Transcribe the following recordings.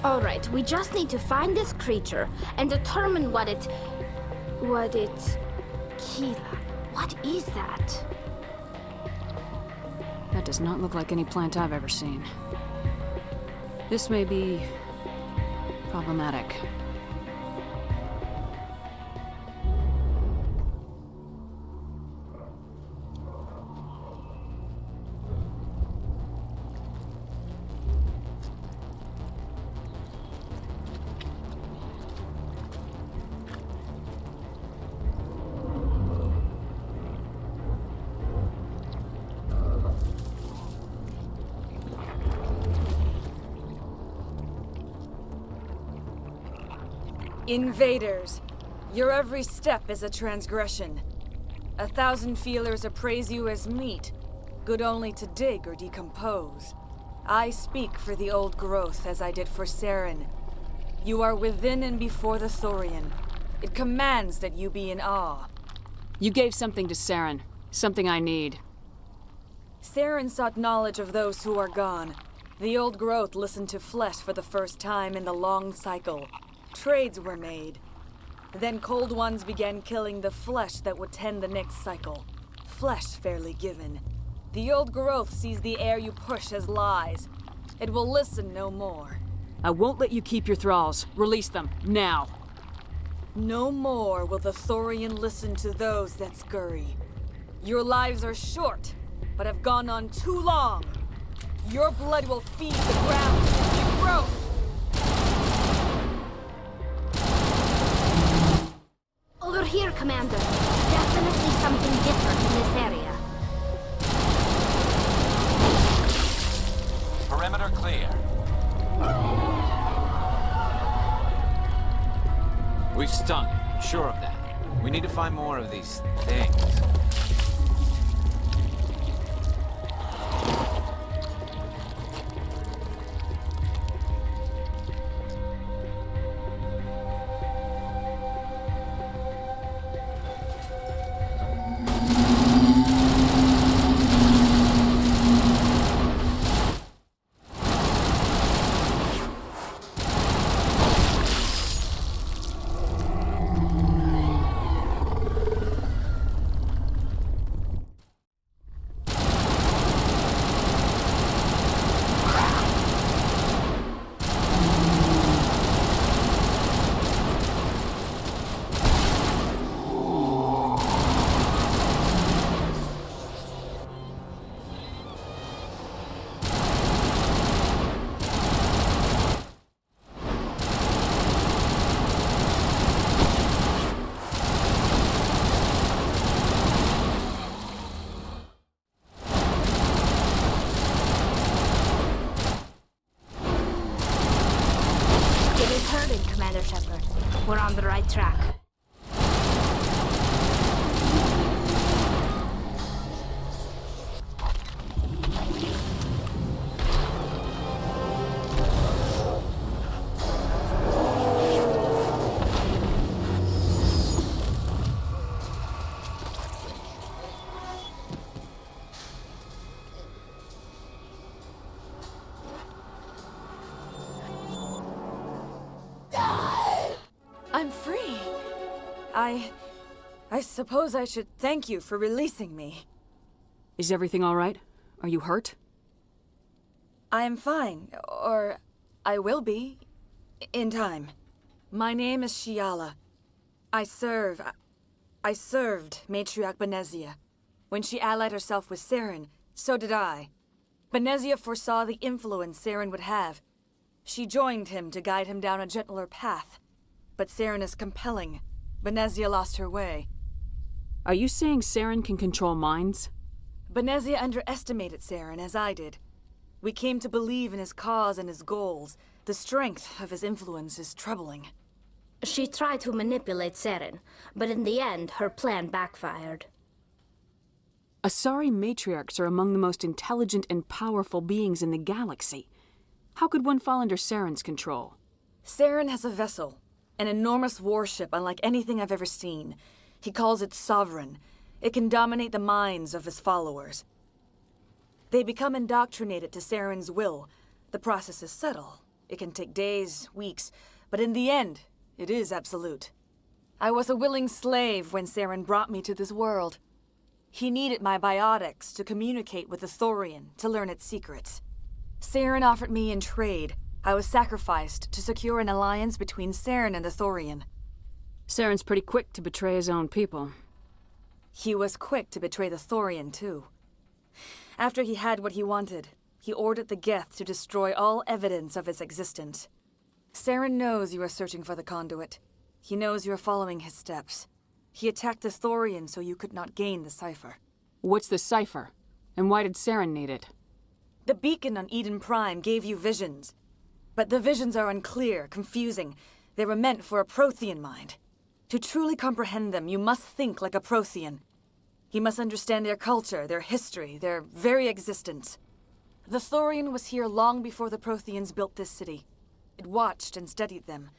All right, we just need to find this creature and determine what it... Kila, what is that? That does not look like any plant I've ever seen. This may be... problematic. Invaders, your every step is a transgression. 1,000 feelers appraise you as meat, good only to dig or decompose. I speak for the old growth as I did for Saren. You are within and before the Thorian. It commands that you be in awe. You gave something to Saren. Something I need. Saren sought knowledge of those who are gone. The old growth listened to flesh for the first time in the long cycle. Trades were made. Then cold ones began killing the flesh that would tend the next cycle. Flesh fairly given. The old growth sees the air you push as lies. It will listen no more. I won't let you keep your thralls. Release them, now. No more will the Thorian listen to those that scurry. Your lives are short, but have gone on too long. Your blood will feed the ground and new growth. Over here, Commander. Definitely something different in this area. Perimeter clear. We've stung it, I'm sure of that. We need to find more of these things. Commander Shepard. We're on the right track. I'm free. I suppose I should thank you for releasing me. Is everything all right? Are you hurt? I am fine, or I will be, in time. My name is Shiala. I served Matriarch Benezia. When she allied herself with Saren, so did I. Benezia foresaw the influence Saren would have. She joined him to guide him down a gentler path. But Saren is compelling. Benezia lost her way. Are you saying Saren can control minds? Benezia underestimated Saren, as I did. We came to believe in his cause and his goals. The strength of his influence is troubling. She tried to manipulate Saren, but in the end, her plan backfired. Asari matriarchs are among the most intelligent and powerful beings in the galaxy. How could one fall under Saren's control? Saren has a vessel, an enormous warship unlike anything I've ever seen. He calls it Sovereign. It can dominate the minds of his followers. They become indoctrinated to Saren's will. The process is subtle, It can take days, weeks, but in the end, it is absolute. I was a willing slave when Saren brought me to this world. He needed my biotics to communicate with the Thorian to learn its secrets. Saren offered me in trade. I was sacrificed to secure an alliance between Saren and the Thorian. Saren's pretty quick to betray his own people. He was quick to betray the Thorian, too. After he had what he wanted, he ordered the Geth to destroy all evidence of its existence. Saren knows you are searching for the conduit. He knows you are following his steps. He attacked the Thorian so you could not gain the cipher. What's the cipher? And why did Saren need it? The beacon on Eden Prime gave you visions. But the visions are unclear, confusing. They were meant for a Prothean mind. To truly comprehend them, you must think like a Prothean. You must understand their culture, their history, their very existence. The Thorian was here long before the Protheans built this city. It watched and studied them.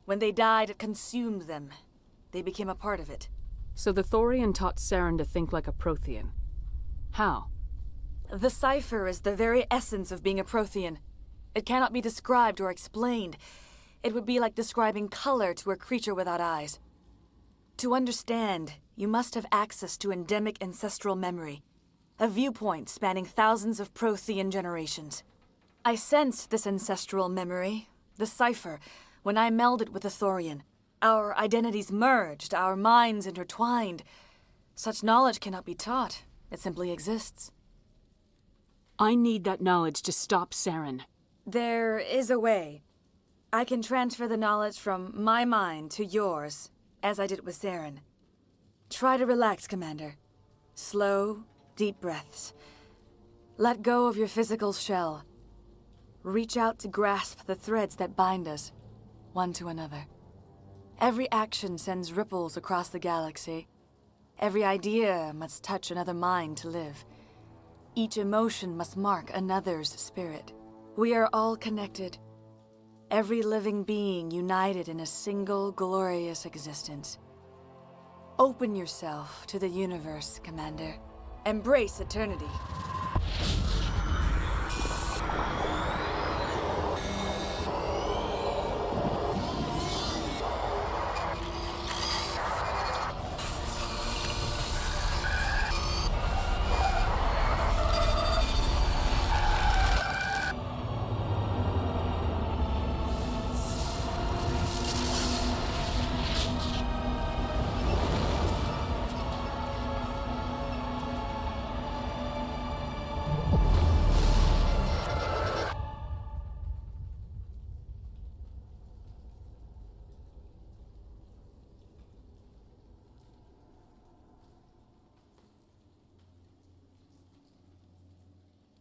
When they died, it consumed them. They became a part of it. So the Thorian taught Saren to think like a Prothean. How? The cipher is the very essence of being a Prothean. It cannot be described or explained. It would be like describing color to a creature without eyes. To understand, you must have access to endemic ancestral memory, a viewpoint spanning thousands of Prothean generations. I sensed this ancestral memory, the cipher, when I melded with the Thorian. Our identities merged, our minds intertwined. Such knowledge cannot be taught. It simply exists. I need that knowledge to stop Saren. There is a way. I can transfer the knowledge from my mind to yours, as I did with Saren. Try to relax, Commander. Slow, deep breaths. Let go of your physical shell. Reach out to grasp the threads that bind us, one to another. Every action sends ripples across the galaxy. Every idea must touch another mind to live. Each emotion must mark another's spirit. We are all connected. Every living being united in a single glorious existence. Open yourself to the universe, Commander. Embrace eternity.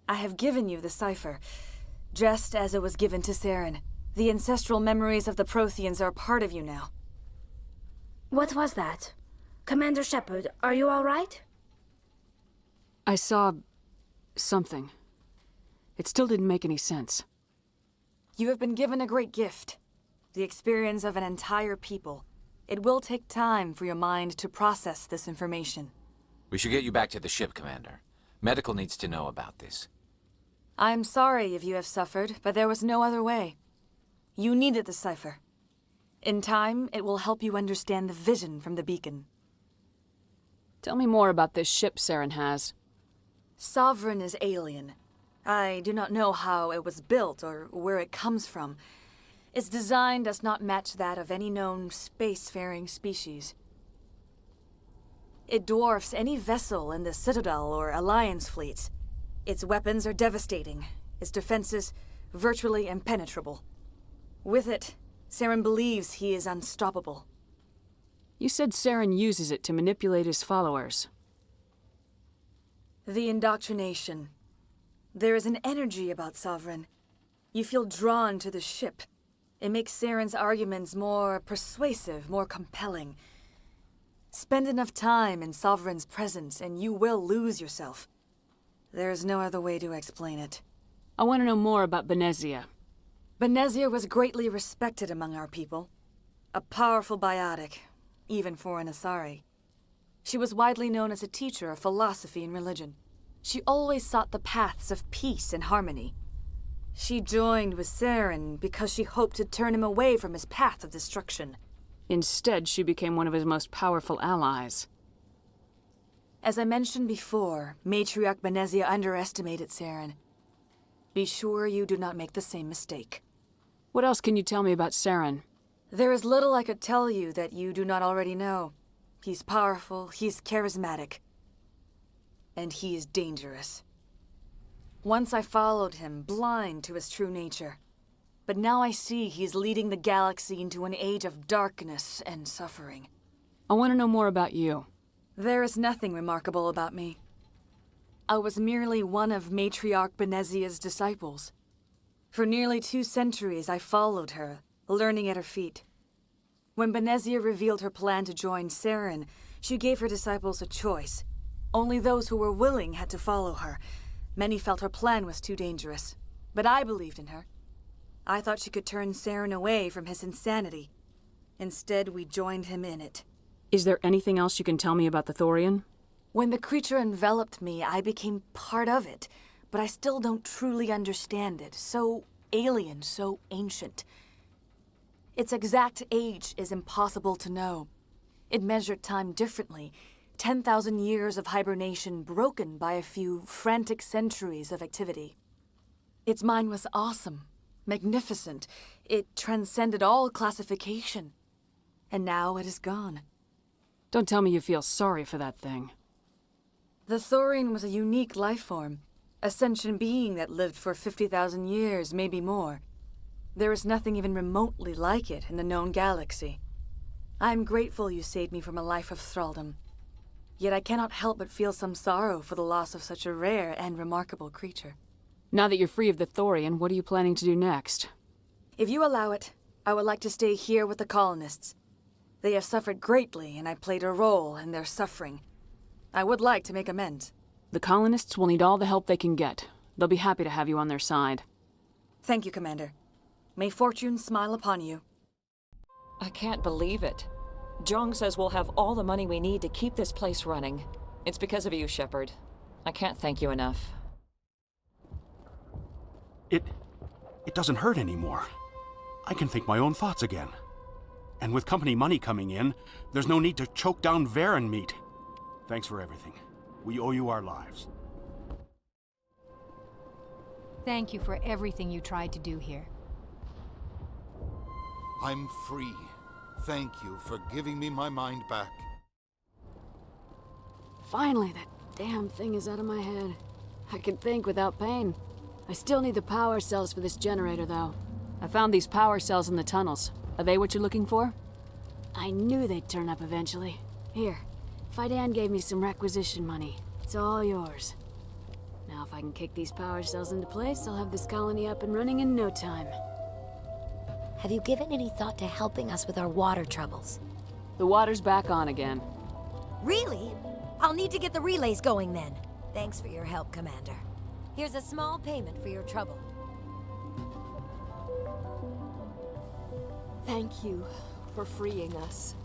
I have given you the cipher, just as it was given to Saren. The ancestral memories of the Protheans are part of you now. What was that? Commander Shepard, are you all right? I saw something. It still didn't make any sense. You have been given a great gift. The experience of an entire people. It will take time for your mind to process this information. We should get you back to the ship, Commander. Medical needs to know about this. I'm sorry if you have suffered, but there was no other way. You needed the cipher. In time, it will help you understand the vision from the beacon. Tell me more about this ship Saren has. Sovereign is alien. I do not know how it was built or where it comes from. Its design does not match that of any known spacefaring species. It dwarfs any vessel in the Citadel or Alliance fleets. Its weapons are devastating, its defenses virtually impenetrable. With it, Saren believes he is unstoppable. You said Saren uses it to manipulate his followers. The indoctrination. There is an energy about Sovereign. You feel drawn to the ship. It makes Saren's arguments more persuasive, more compelling. Spend enough time in Sovereign's presence and you will lose yourself. There is no other way to explain it. I want to know more about Benezia. Benezia was greatly respected among our people. A powerful biotic, even for an Asari. She was widely known as a teacher of philosophy and religion. She always sought the paths of peace and harmony. She joined with Saren because she hoped to turn him away from his path of destruction. Instead, she became one of his most powerful allies. As I mentioned before, Matriarch Benezia underestimated Saren. Be sure you do not make the same mistake. What else can you tell me about Saren? There is little I could tell you that you do not already know. He's powerful, he's charismatic, and he is dangerous. Once I followed him, blind to his true nature. But now I see he's leading the galaxy into an age of darkness and suffering. I want to know more about you. There is nothing remarkable about me. I was merely one of Matriarch Benezia's disciples. For nearly 2 centuries I followed her, learning at her feet. When Benezia revealed her plan to join Saren, she gave her disciples a choice. Only those who were willing had to follow her. Many felt her plan was too dangerous, but I believed in her. I thought she could turn Saren away from his insanity. Instead, we joined him in it. Is there anything else you can tell me about the Thorian? When the creature enveloped me, I became part of it, but I still don't truly understand it. So alien, so ancient. Its exact age is impossible to know. It measured time differently. 10,000 years of hibernation broken by a few frantic centuries of activity. Its mind was awesome, magnificent. It transcended all classification. And now it is gone. Don't tell me you feel sorry for that thing. The Thorian was a unique life form. A sentient being that lived for 50,000 years, maybe more. There is nothing even remotely like it in the known galaxy. I am grateful you saved me from a life of thraldom. Yet I cannot help but feel some sorrow for the loss of such a rare and remarkable creature. Now that you're free of the Thorian, what are you planning to do next? If you allow it, I would like to stay here with the colonists. They have suffered greatly, and I played a role in their suffering. I would like to make amends. The colonists will need all the help they can get. They'll be happy to have you on their side. Thank you, Commander. May fortune smile upon you. I can't believe it. Jong says we'll have all the money we need to keep this place running. It's because of you, Shepard. I can't thank you enough. It doesn't hurt anymore. I can think my own thoughts again. And with company money coming in, there's no need to choke down Varen meat. Thanks for everything. We owe you our lives. Thank you for everything you tried to do here. I'm free. Thank you for giving me my mind back. Finally, that damn thing is out of my head. I can think without pain. I still need the power cells for this generator, though. I found these power cells in the tunnels. Are they what you're looking for? I knew they'd turn up eventually. Here, Fidan gave me some requisition money. It's all yours. Now if I can kick these power cells into place, I'll have this colony up and running in no time. Have you given any thought to helping us with our water troubles? The water's back on again. Really? I'll need to get the relays going then. Thanks for your help, Commander. Here's a small payment for your trouble. Thank you for freeing us.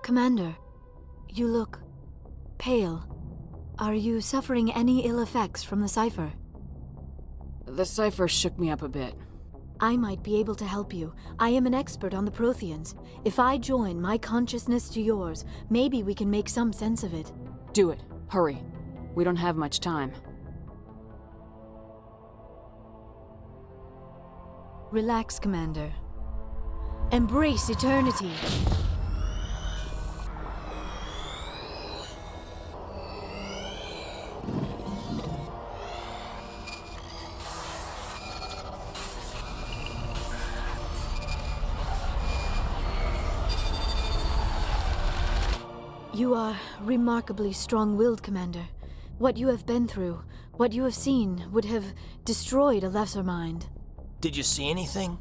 Commander, you look pale. Are you suffering any ill effects from the cipher? The cipher shook me up a bit. I might be able to help you. I am an expert on the Protheans. If I join my consciousness to yours, maybe we can make some sense of it. Do it. Hurry. We don't have much time. Relax, Commander. Embrace eternity. You are remarkably strong-willed, Commander. What you have been through, what you have seen, would have destroyed a lesser mind. Did you see anything?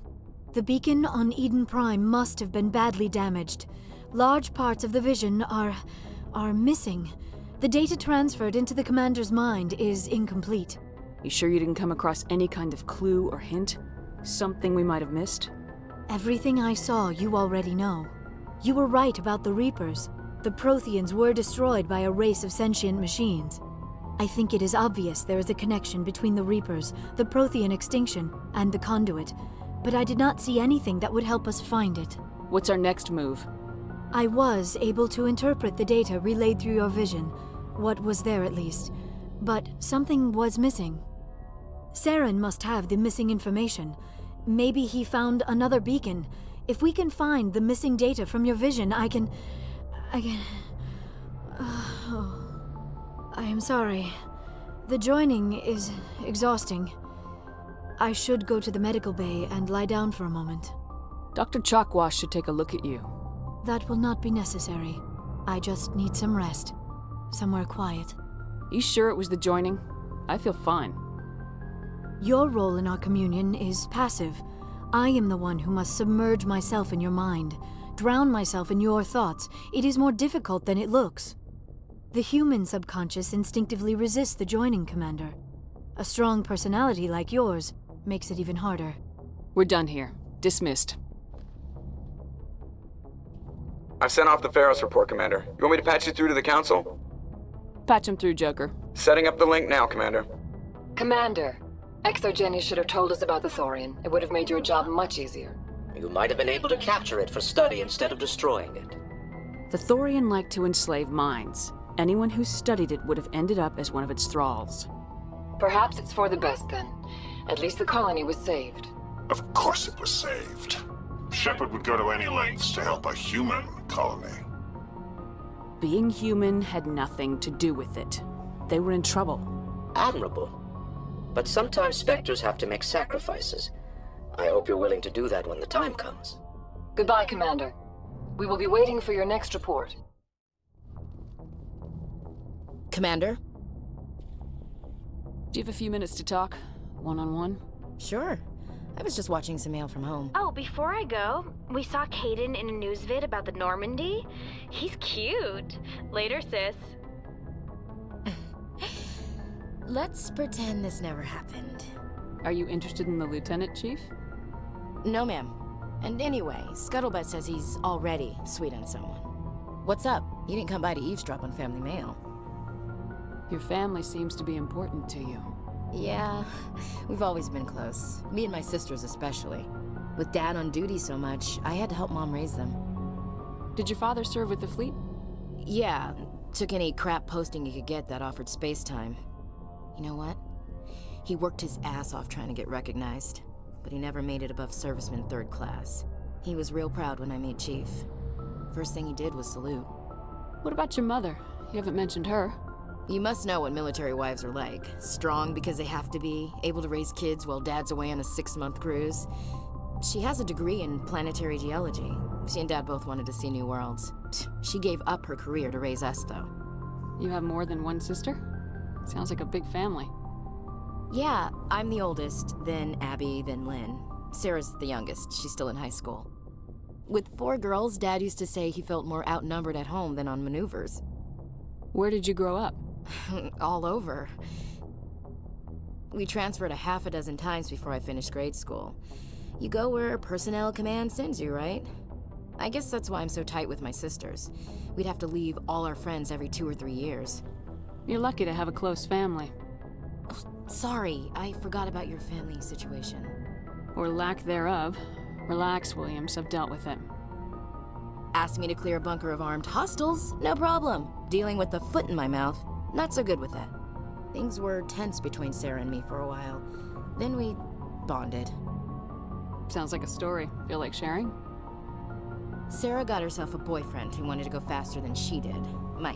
The beacon on Eden Prime must have been badly damaged. Large parts of the vision are missing. The data transferred into the commander's mind is incomplete. You sure you didn't come across any kind of clue or hint? Something we might have missed? Everything I saw you already know. You were right about the Reapers. The Protheans were destroyed by a race of sentient machines. I think it is obvious there is a connection between the Reapers, the Prothean extinction, and the Conduit, but I did not see anything that would help us find it. What's our next move? I was able to interpret the data relayed through your vision, what was there at least, but something was missing. Saren must have the missing information. Maybe he found another beacon. If we can find the missing data from your vision, I can... I am sorry. The joining is exhausting. I should go to the medical bay and lie down for a moment. Dr. Chalkwash should take a look at you. That will not be necessary. I just need some rest. Somewhere quiet. You sure it was the joining? I feel fine. Your role in our communion is passive. I am the one who must submerge myself in your mind, drown myself in your thoughts. It is more difficult than it looks. The human subconscious instinctively resists the joining, Commander. A strong personality like yours makes it even harder. We're done here. Dismissed. I've sent off the Pharos report, Commander. You want me to patch you through to the Council? Patch him through, Joker. Setting up the link now, Commander. Commander, Exogeny should have told us about the Thorian. It would have made your job much easier. You might have been able to capture it for study instead of destroying it. The Thorian liked to enslave minds. Anyone who studied it would have ended up as one of its thralls. Perhaps it's for the best then. At least the colony was saved. Of course it was saved. Shepard would go to any lengths to help a human colony. Being human had nothing to do with it. They were in trouble. Admirable. But sometimes Spectres have to make sacrifices. I hope you're willing to do that when the time comes. Goodbye, Commander. We will be waiting for your next report. Commander? Do you have a few minutes to talk? One-on-one? Sure. I was just watching some mail from home. Oh, before I go, we saw Caden in a news vid about the Normandy. He's cute. Later, sis. Let's pretend this never happened. Are you interested in the Lieutenant, Chief? No, ma'am. And anyway, Scuttlebutt says he's already sweet on someone. What's up? You didn't come by to eavesdrop on family mail. Your family seems to be important to you. Yeah, we've always been close. Me and my sisters especially. With Dad on duty so much, I had to help Mom raise them. Did your father serve with the fleet? Yeah, took any crap posting he could get that offered space time. You know what? He worked his ass off trying to get recognized, but he never made it above serviceman 3rd class. He was real proud when I made Chief. First thing he did was salute. What about your mother? You haven't mentioned her. You must know what military wives are like. Strong because they have to be, able to raise kids while Dad's away on a 6-month cruise. She has a degree in planetary geology. She and Dad both wanted to see new worlds. She gave up her career to raise us, though. You have more than one sister? Sounds like a big family. Yeah, I'm the oldest, then Abby, then Lynn. Sarah's the youngest. She's still in high school. With 4 girls, Dad used to say he felt more outnumbered at home than on maneuvers. Where did you grow up? All over. We transferred a half a dozen times before I finished grade school. You go where personnel command sends you, right? I guess that's why I'm so tight with my sisters. We'd have to leave all our friends every 2 or 3 years. You're lucky to have a close family. Oh, sorry, I forgot about your family situation. Or lack thereof. Relax, Williams, I've dealt with it. Asked me to clear a bunker of armed hostiles? No problem. Dealing with the foot in my mouth? Not so good with that. Things were tense between Sarah and me for a while. Then we bonded. Sounds like a story. Feel like sharing? Sarah got herself a boyfriend who wanted to go faster than she did, Mike.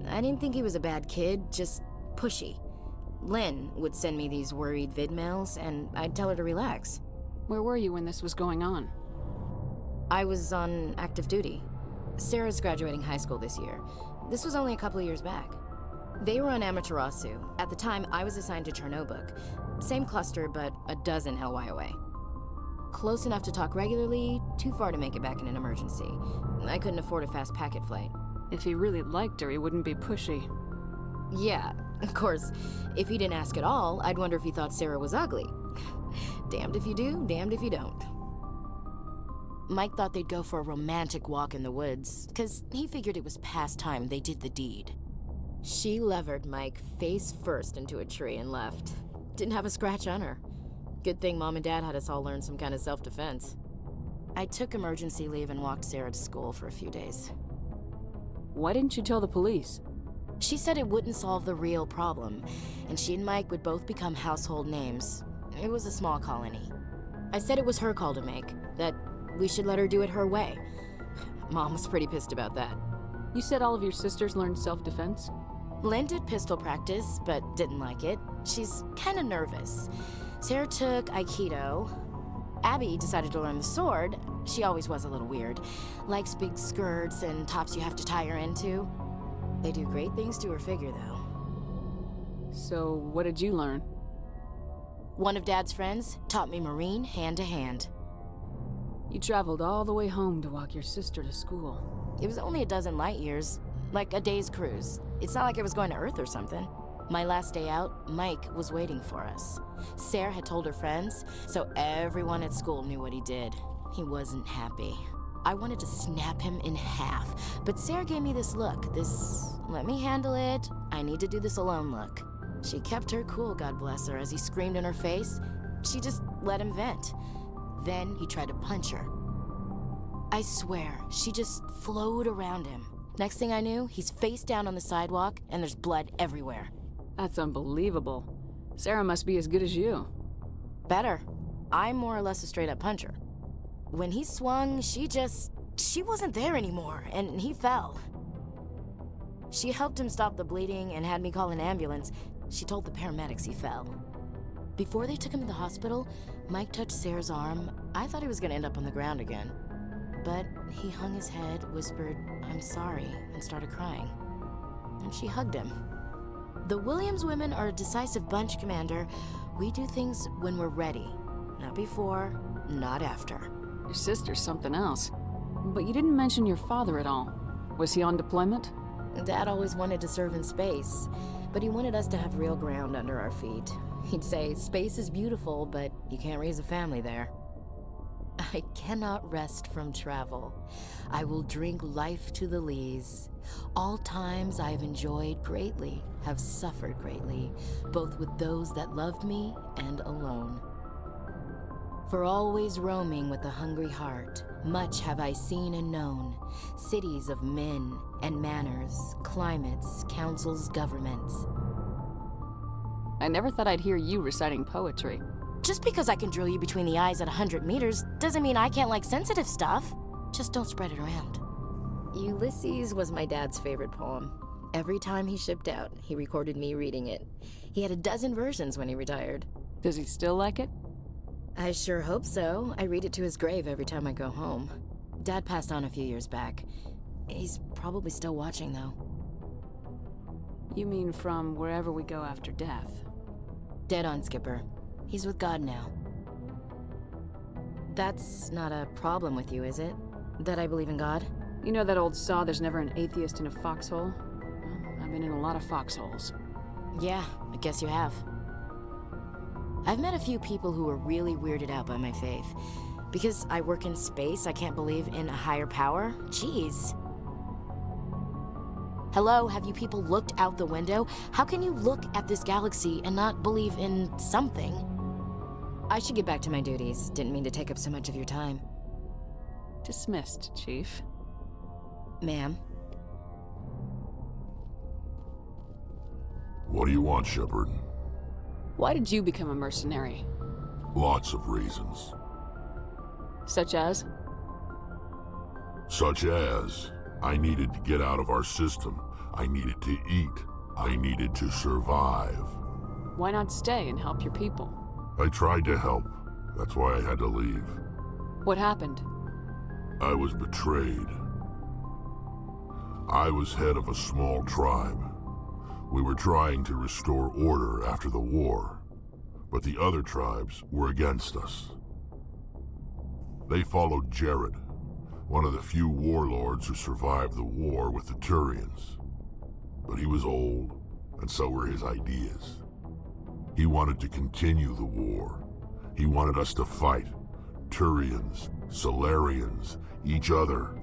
I didn't think he was a bad kid, just pushy. Lynn would send me these worried vid mails, and I'd tell her to relax. Where were you when this was going on? I was on active duty. Sarah's graduating high school this year. This was only a couple of years back. They were on Amaterasu. At the time, I was assigned to Chernobog. Same cluster, but a dozen LY away. Close enough to talk regularly, too far to make it back in an emergency. I couldn't afford a fast packet flight. If he really liked her, he wouldn't be pushy. Yeah, of course. If he didn't ask at all, I'd wonder if he thought Sarah was ugly. Damned if you do, damned if you don't. Mike thought they'd go for a romantic walk in the woods, because he figured it was past time they did the deed. She levered Mike face first into a tree and left. Didn't have a scratch on her. Good thing Mom and Dad had us all learn some kind of self-defense. I took emergency leave and walked Sarah to school for a few days. Why didn't you tell the police? She said it wouldn't solve the real problem, and she and Mike would both become household names. It was a small colony. I said it was her call to make, that we should let her do it her way. Mom was pretty pissed about that. You said all of your sisters learned self-defense? Lynn did pistol practice, but didn't like it. She's kinda nervous. Sarah took Aikido. Abby decided to learn the sword. She always was a little weird. Likes big skirts and tops you have to tie her into. They do great things to her figure, though. So, what did you learn? One of Dad's friends taught me Marine hand-to-hand. You traveled all the way home to walk your sister to school. It was only a dozen light years, like a day's cruise. It's not like I was going to Earth or something. My last day out, Mike was waiting for us. Sarah had told her friends, so everyone at school knew what he did. He wasn't happy. I wanted to snap him in half, but Sarah gave me this look, this let me handle it, I need to do this alone look. She kept her cool, God bless her, as he screamed in her face. She just let him vent. Then he tried to punch her. I swear, she just flowed around him. Next thing I knew, he's face down on the sidewalk, and there's blood everywhere. That's unbelievable. Sarah must be as good as you. Better. I'm more or less a straight-up puncher. When he swung, she wasn't there anymore, and he fell. She helped him stop the bleeding and had me call an ambulance. She told the paramedics he fell. Before they took him to the hospital, Mike touched Sarah's arm. I thought he was gonna end up on the ground again. But he hung his head, whispered, "I'm sorry," and started crying. And she hugged him. The Williams women are a decisive bunch, Commander. We do things when we're ready. Not before, not after. Your sister's something else. But you didn't mention your father at all. Was he on deployment? Dad always wanted to serve in space, but he wanted us to have real ground under our feet. He'd say, space is beautiful, but you can't raise a family there. I cannot rest from travel. I will drink life to the lees. All times I have enjoyed greatly, have suffered greatly, both with those that loved me and alone. For always roaming with a hungry heart, much have I seen and known, cities of men and manners, climates, councils, governments. I never thought I'd hear you reciting poetry. Just because I can drill you between the eyes at 100 meters doesn't mean I can't like sensitive stuff. Just don't spread it around. Ulysses was my dad's favorite poem. Every time he shipped out, he recorded me reading it. He had a dozen versions when he retired. Does he still like it? I sure hope so. I read it to his grave every time I go home. Dad passed on a few years back. He's probably still watching, though. You mean from wherever we go after death? Dead on, Skipper. He's with God now. That's not a problem with you, is it? That I believe in God? You know that old saw, there's never an atheist in a foxhole? Well, I've been in a lot of foxholes. Yeah, I guess you have. I've met a few people who were really weirded out by my faith. Because I work in space, I can't believe in a higher power? Jeez. Hello, have you people looked out the window? How can you look at this galaxy and not believe in something? I should get back to my duties. Didn't mean to take up so much of your time. Dismissed, Chief. Ma'am. What do you want, Shepard? Why did you become a mercenary? Lots of reasons. Such as? Such as, I needed to get out of our system. I needed to eat. I needed to survive. Why not stay and help your people? I tried to help. That's why I had to leave. What happened? I was betrayed. I was head of a small tribe. We were trying to restore order after the war, but the other tribes were against us. They followed Jared, one of the few warlords who survived the war with the Turians. But he was old, and so were his ideas. He wanted to continue the war. He wanted us to fight. Turians, Solarians, each other.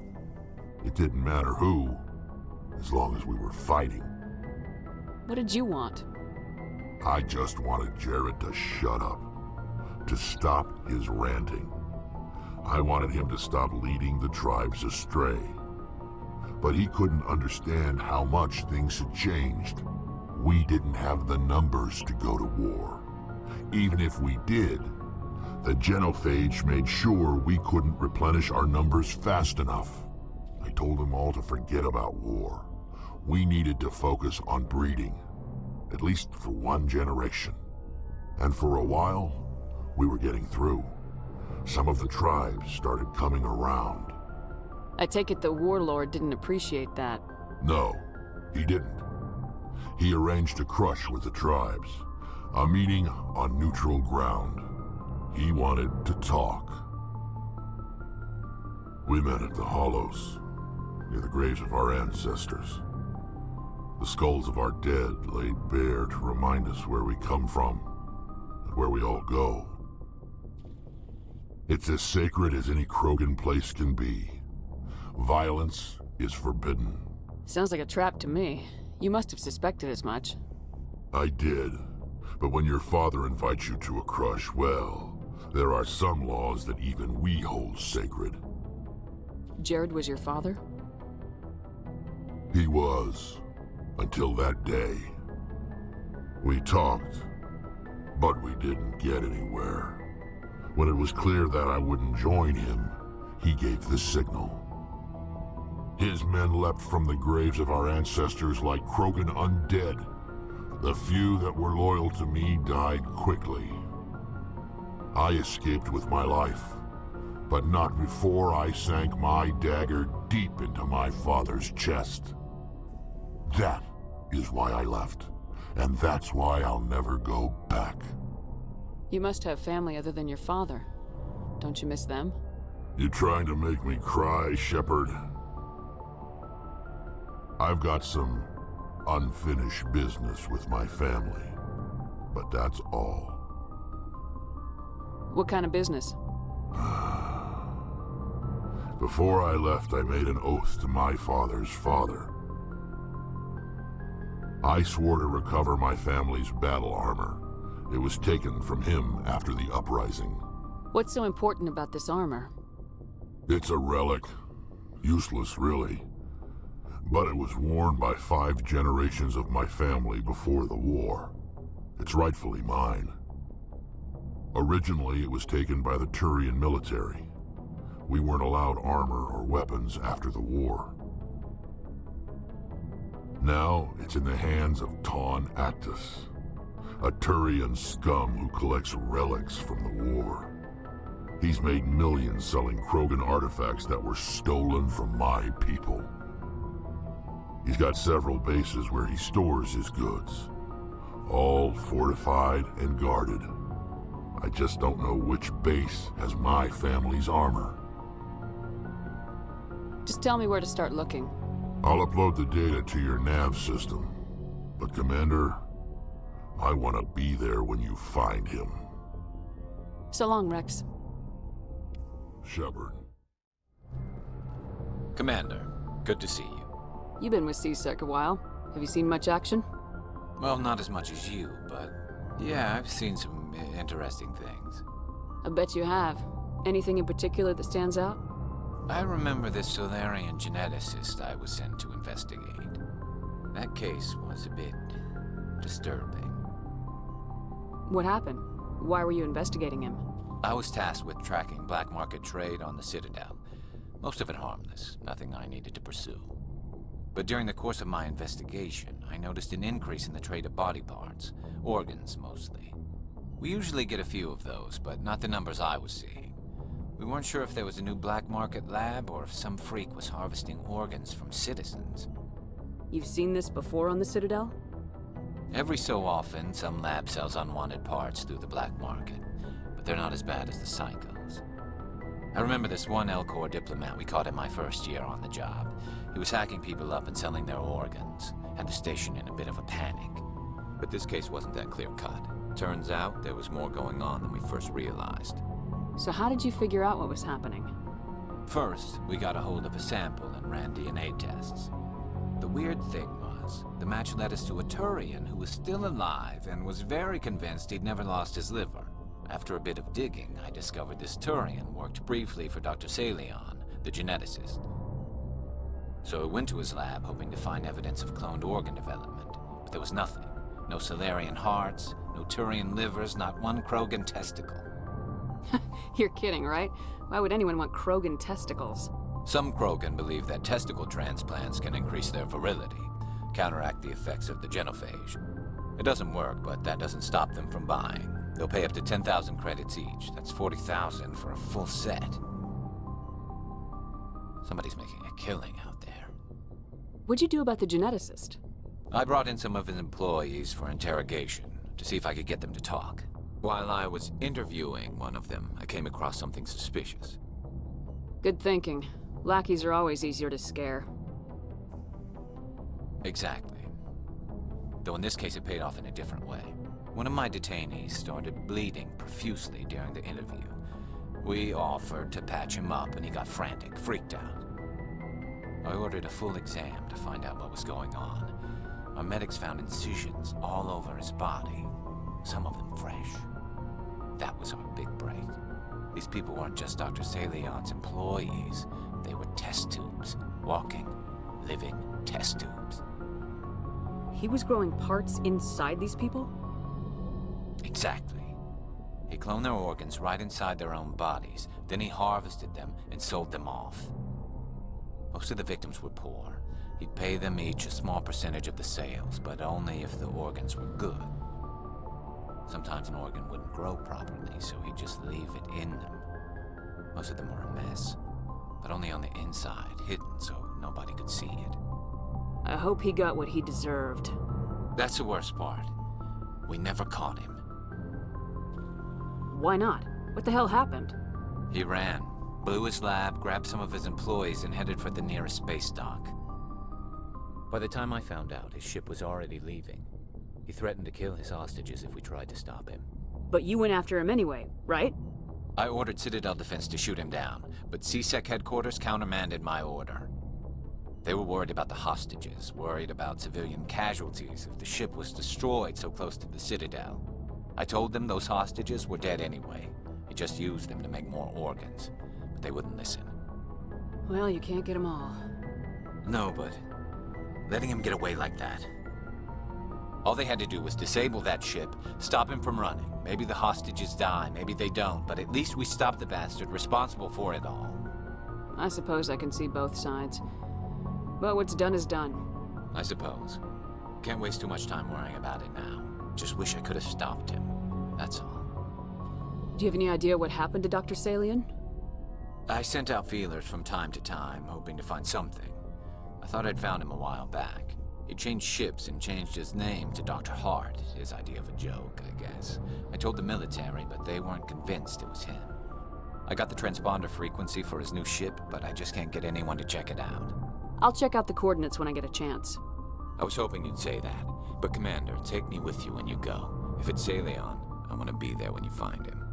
It didn't matter who, as long as we were fighting. What did you want? I just wanted Jared to shut up, to stop his ranting. I wanted him to stop leading the tribes astray. But he couldn't understand how much things had changed. We didn't have the numbers to go to war. Even if we did, the genophage made sure we couldn't replenish our numbers fast enough. I told them all to forget about war. We needed to focus on breeding, at least for one generation. And for a while, we were getting through. Some of the tribes started coming around. I take it the warlord didn't appreciate that. No, he didn't. He arranged a crush with the tribes, a meeting on neutral ground. He wanted to talk. We met at the Hollows, near the graves of our ancestors. The skulls of our dead laid bare to remind us where we come from and where we all go. It's as sacred as any Krogan place can be. Violence is forbidden. Sounds like a trap to me. You must have suspected as much. I did. But when your father invites you to a crush, well, there are some laws that even we hold sacred. Jared was your father? He was. Until that day. We talked, but we didn't get anywhere. When it was clear that I wouldn't join him, he gave the signal. His men leapt from the graves of our ancestors like Krogan undead. The few that were loyal to me died quickly. I escaped with my life, but not before I sank my dagger deep into my father's chest. That is why I left, and that's why I'll never go back. You must have family other than your father. Don't you miss them? You trying to make me cry, Shepard? I've got some unfinished business with my family, but that's all. What kind of business? Before I left, I made an oath to my father's father. I swore to recover my family's battle armor. It was taken from him after the uprising. What's so important about this armor? It's a relic. Useless, really. But it was worn by 5 generations of my family before the war. It's rightfully mine. Originally, it was taken by the Turian military. We weren't allowed armor or weapons after the war. Now, it's in the hands of Taun Actus, a Turian scum who collects relics from the war. He's made millions selling Krogan artifacts that were stolen from my people. He's got several bases where he stores his goods, all fortified and guarded. I just don't know which base has my family's armor. Just tell me where to start looking. I'll upload the data to your nav system. But Commander, I want to be there when you find him. So long, Rex. Shepard. Commander, good to see you. You've been with C-Sec a while. Have you seen much action? Well, not as much as you, but yeah, I've seen some interesting things. I bet you have. Anything in particular that stands out? I remember this Solarian geneticist I was sent to investigate. That case was a bit disturbing. What happened? Why were you investigating him? I was tasked with tracking black market trade on the Citadel. Most of it harmless, nothing I needed to pursue. But during the course of my investigation, I noticed an increase in the trade of body parts, organs mostly. We usually get a few of those, but not the numbers I was seeing. We weren't sure if there was a new black market lab or if some freak was harvesting organs from citizens. You've seen this before on the Citadel? Every so often, some lab sells unwanted parts through the black market, but they're not as bad as the psychos. I remember this one Elcor diplomat we caught in my first year on the job. He was hacking people up and selling their organs. Had the station in a bit of a panic. But this case wasn't that clear-cut. Turns out there was more going on than we first realized. So how did you figure out what was happening? First, we got a hold of a sample and ran DNA tests. The weird thing was, the match led us to a Turian who was still alive and was very convinced he'd never lost his liver. After a bit of digging, I discovered this Turian worked briefly for Dr. Salion, the geneticist. So I went to his lab hoping to find evidence of cloned organ development, but there was nothing. No Salarian hearts, no Turian livers, not one Krogan testicle. You're kidding, right? Why would anyone want Krogan testicles? Some Krogan believe that testicle transplants can increase their virility, counteract the effects of the genophage. It doesn't work, but that doesn't stop them from buying. They'll pay up to 10,000 credits each. That's 40,000 for a full set. Somebody's making a killing out there. What'd you do about the geneticist? I brought in some of his employees for interrogation, to see if I could get them to talk. While I was interviewing one of them, I came across something suspicious. Good thinking. Lackeys are always easier to scare. Exactly. Though in this case it paid off in a different way. One of my detainees started bleeding profusely during the interview. We offered to patch him up and he got frantic, freaked out. I ordered a full exam to find out what was going on. Our medics found incisions all over his body, some of them fresh. That was our big break. These people weren't just Dr. Salion's employees. They were test tubes. Walking, living test tubes. He was growing parts inside these people? Exactly. He cloned their organs right inside their own bodies. Then he harvested them and sold them off. Most of the victims were poor. He'd pay them each a small percentage of the sales, but only if the organs were good. Sometimes an organ wouldn't grow properly, so he'd just leave it in them. Most of them were a mess, but only on the inside, hidden so nobody could see it. I hope he got what he deserved. That's the worst part. We never caught him. Why not? What the hell happened? He ran, blew his lab, grabbed some of his employees, and headed for the nearest space dock. By the time I found out, his ship was already leaving. He threatened to kill his hostages if we tried to stop him. But you went after him anyway, right? I ordered Citadel Defense to shoot him down, but CSEC headquarters countermanded my order. They were worried about the hostages, worried about civilian casualties if the ship was destroyed so close to the Citadel. I told them those hostages were dead anyway. He just used them to make more organs, but they wouldn't listen. Well, you can't get them all. No, but letting him get away like that. All they had to do was disable that ship, stop him from running. Maybe the hostages die, maybe they don't, but at least we stopped the bastard responsible for it all. I suppose I can see both sides. But what's done is done. I suppose. Can't waste too much time worrying about it now. Just wish I could have stopped him. That's all. Do you have any idea what happened to Dr. Salion? I sent out feelers from time to time, hoping to find something. I thought I'd found him a while back. He changed ships and changed his name to Dr. Hart, his idea of a joke, I guess. I told the military, but they weren't convinced it was him. I got the transponder frequency for his new ship, but I just can't get anyone to check it out. I'll check out the coordinates when I get a chance. I was hoping you'd say that. But Commander, take me with you when you go. If it's Salion, I want to be there when you find him.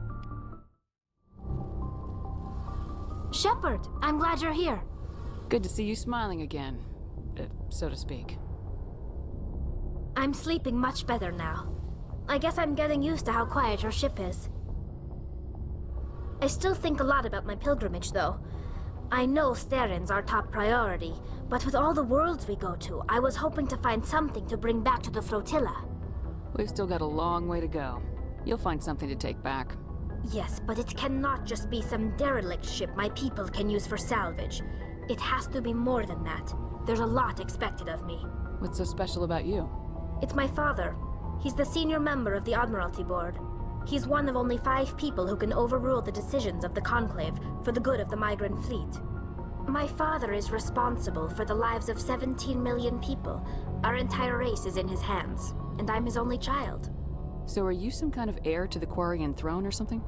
Shepard, I'm glad you're here. Good to see you smiling again, so to speak. I'm sleeping much better now. I guess I'm getting used to how quiet your ship is. I still think a lot about my pilgrimage, though. I know Saren's our top priority, but with all the worlds we go to, I was hoping to find something to bring back to the flotilla. We've still got a long way to go. You'll find something to take back. Yes, but it cannot just be some derelict ship my people can use for salvage. It has to be more than that. There's a lot expected of me. What's so special about you? It's my father. He's the senior member of the Admiralty Board. He's one of only 5 people who can overrule the decisions of the Conclave for the good of the migrant fleet. My father is responsible for the lives of 17 million people. Our entire race is in his hands, and I'm his only child. So are you some kind of heir to the Quarian throne or something?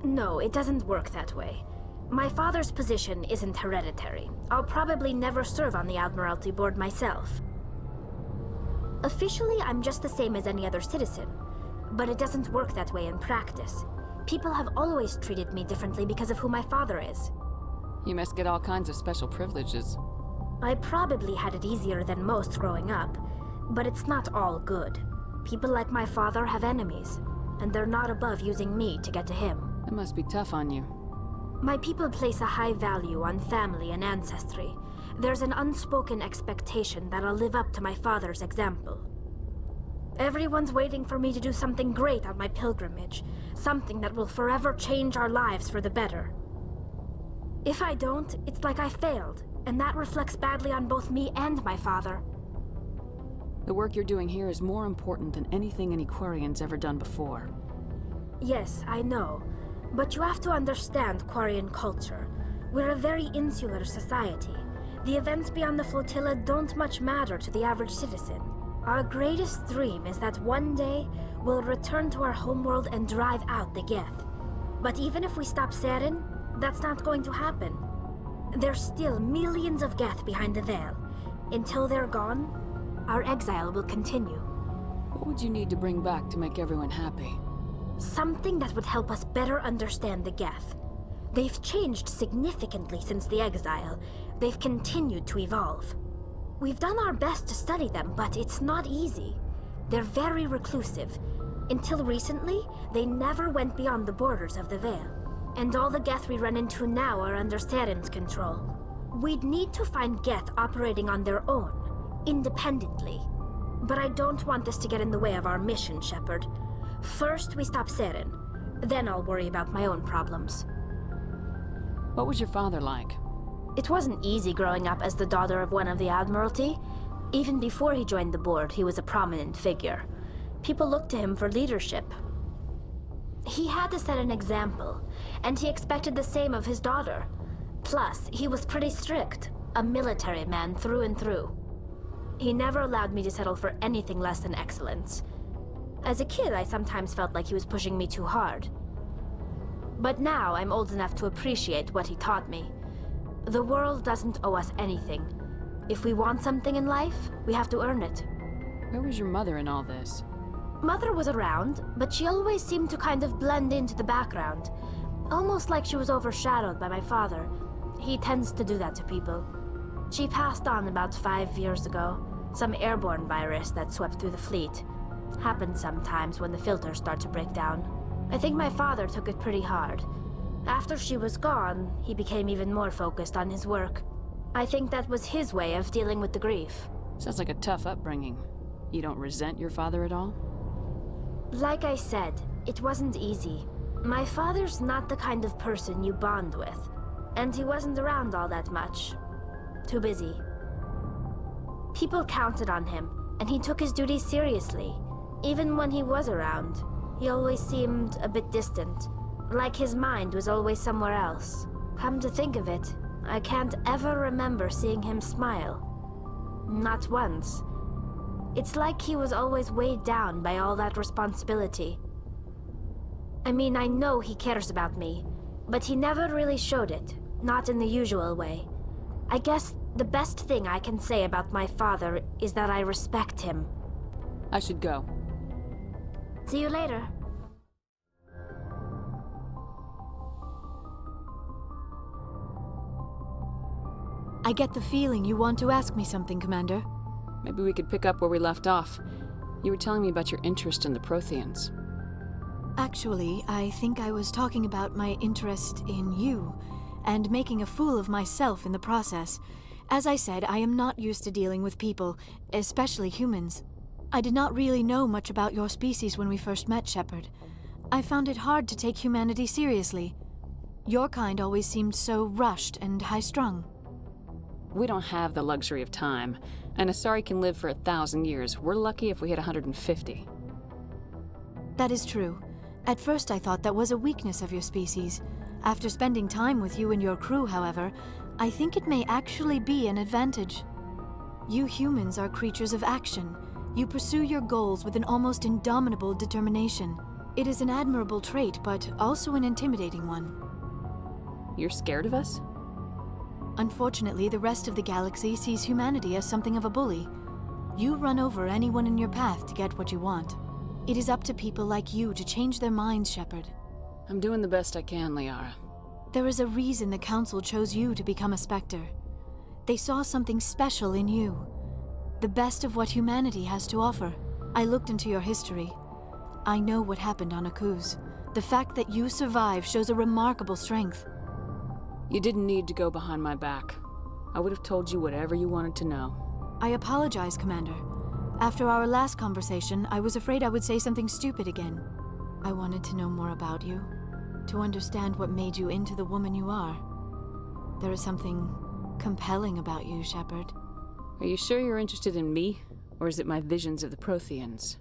No, it doesn't work that way. My father's position isn't hereditary. I'll probably never serve on the Admiralty Board myself. Officially, I'm just the same as any other citizen, but it doesn't work that way in practice. People have always treated me differently because of who my father is. You must get all kinds of special privileges. I probably had it easier than most growing up, but it's not all good. People like my father have enemies, and they're not above using me to get to him. It must be tough on you. My people place a high value on family and ancestry. There's an unspoken expectation that I'll live up to my father's example. Everyone's waiting for me to do something great on my pilgrimage, something that will forever change our lives for the better. If I don't, it's like I failed, and that reflects badly on both me and my father. The work you're doing here is more important than anything any Quarian's ever done before. Yes, I know. But you have to understand Quarian culture. We're a very insular society. The events beyond the flotilla don't much matter to the average citizen. Our greatest dream is that one day we'll return to our homeworld and drive out the Geth. But even if we stop Saren, that's not going to happen. There's still millions of Geth behind the veil. Until they're gone, our exile will continue. What would you need to bring back to make everyone happy? Something that would help us better understand the Geth. They've changed significantly since the exile. They've continued to evolve. We've done our best to study them, but it's not easy. They're very reclusive. Until recently, they never went beyond the borders of the Veil. And all the Geth we run into now are under Saren's control. We'd need to find Geth operating on their own, independently. But I don't want this to get in the way of our mission, Shepard. First, we stop Saren. Then I'll worry about my own problems. What was your father like? It wasn't easy growing up as the daughter of one of the Admiralty. Even before he joined the board, he was a prominent figure. People looked to him for leadership. He had to set an example, and he expected the same of his daughter. Plus, he was pretty strict, a military man through and through. He never allowed me to settle for anything less than excellence. As a kid, I sometimes felt like he was pushing me too hard. But now I'm old enough to appreciate what he taught me. The world doesn't owe us anything. If we want something in life, we have to earn it. Where was your mother in all this? Mother was around, but she always seemed to kind of blend into the background. Almost like she was overshadowed by my father. He tends to do that to people. She passed on about 5 years ago. Some airborne virus that swept through the fleet. Happens sometimes when the filters start to break down. I think my father took it pretty hard. After she was gone, he became even more focused on his work. I think that was his way of dealing with the grief. Sounds like a tough upbringing. You don't resent your father at all? Like I said, it wasn't easy. My father's not the kind of person you bond with. And he wasn't around all that much. Too busy. People counted on him, and he took his duties seriously. Even when he was around, he always seemed a bit distant. Like his mind was always somewhere else. Come to think of it, I can't ever remember seeing him smile. Not once. It's like he was always weighed down by all that responsibility. I mean, I know he cares about me, but he never really showed it, not in the usual way. I guess the best thing I can say about my father is that I respect him. I should go. See you later. I get the feeling you want to ask me something, Commander. Maybe we could pick up where we left off. You were telling me about your interest in the Protheans. Actually, I think I was talking about my interest in you, and making a fool of myself in the process. As I said, I am not used to dealing with people, especially humans. I did not really know much about your species when we first met, Shepard. I found it hard to take humanity seriously. Your kind always seemed so rushed and high-strung. We don't have the luxury of time. An Asari can live for 1,000 years. We're lucky if we hit 150. That is true. At first I thought that was a weakness of your species. After spending time with you and your crew, however, I think it may actually be an advantage. You humans are creatures of action. You pursue your goals with an almost indomitable determination. It is an admirable trait, but also an intimidating one. You're scared of us? Unfortunately, the rest of the galaxy sees humanity as something of a bully. You run over anyone in your path to get what you want. It is up to people like you to change their minds, Shepard. I'm doing the best I can, Liara. There is a reason the Council chose you to become a Spectre. They saw something special in you. The best of what humanity has to offer. I looked into your history. I know what happened on Akuz. The fact that you survived shows a remarkable strength. You didn't need to go behind my back. I would have told you whatever you wanted to know. I apologize, Commander. After our last conversation, I was afraid I would say something stupid again. I wanted to know more about you, to understand what made you into the woman you are. There is something compelling about you, Shepard. Are you sure you're interested in me, or is it my visions of the Protheans?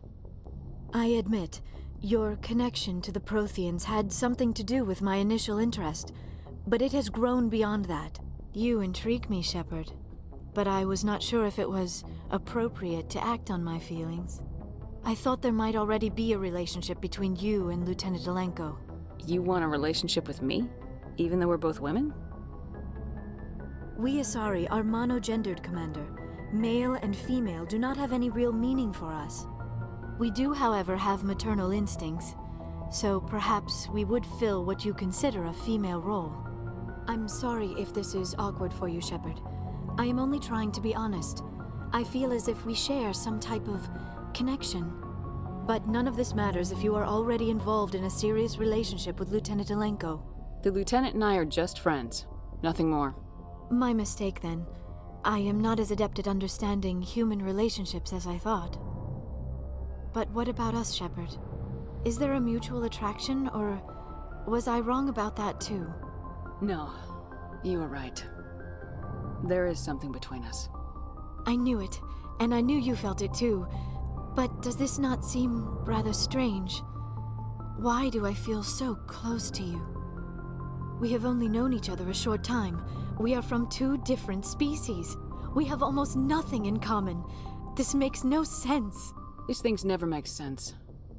I admit, your connection to the Protheans had something to do with my initial interest, but it has grown beyond that. You intrigue me, Shepard, but I was not sure if it was appropriate to act on my feelings. I thought there might already be a relationship between you and Lieutenant Alenko. You want a relationship with me, even though we're both women? We Asari are monogendered, Commander. Male and female do not have any real meaning for us. We do, however, have maternal instincts, so perhaps we would fill what you consider a female role. I'm sorry if this is awkward for you, Shepard. I am only trying to be honest. I feel as if we share some type of connection. But none of this matters if you are already involved in a serious relationship with Lieutenant Alenko. The Lieutenant and I are just friends. Nothing more. My mistake, then. I am not as adept at understanding human relationships as I thought. But what about us, Shepard? Is there a mutual attraction, or was I wrong about that too? No, you were right. There is something between us. I knew it, and I knew you felt it too. But does this not seem rather strange? Why do I feel so close to you? We have only known each other a short time. We are from two different species. We have almost nothing in common. This makes no sense. These things never make sense.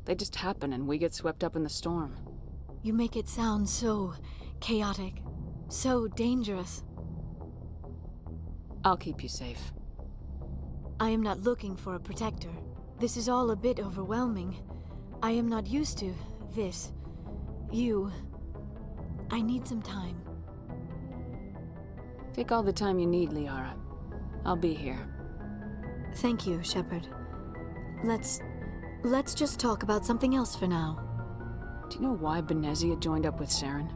They just happen and we get swept up in the storm. You make it sound so chaotic, so dangerous. I'll keep you safe. I am not looking for a protector. This is all a bit overwhelming. I am not used to this. You. I need some time. Take all the time you need, Liara. I'll be here. Thank you, Shepard. Let's just talk about something else for now. Do you know why Benezia joined up with Saren?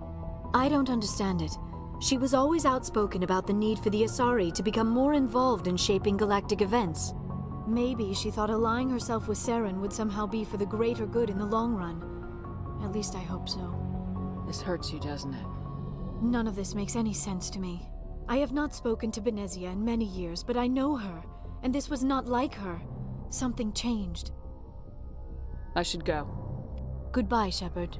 I don't understand it. She was always outspoken about the need for the Asari to become more involved in shaping galactic events. Maybe she thought allying herself with Saren would somehow be for the greater good in the long run. At least I hope so. This hurts you, doesn't it? None of this makes any sense to me. I have not spoken to Benezia in many years, but I know her, and this was not like her. Something changed. I should go. Goodbye, Shepard.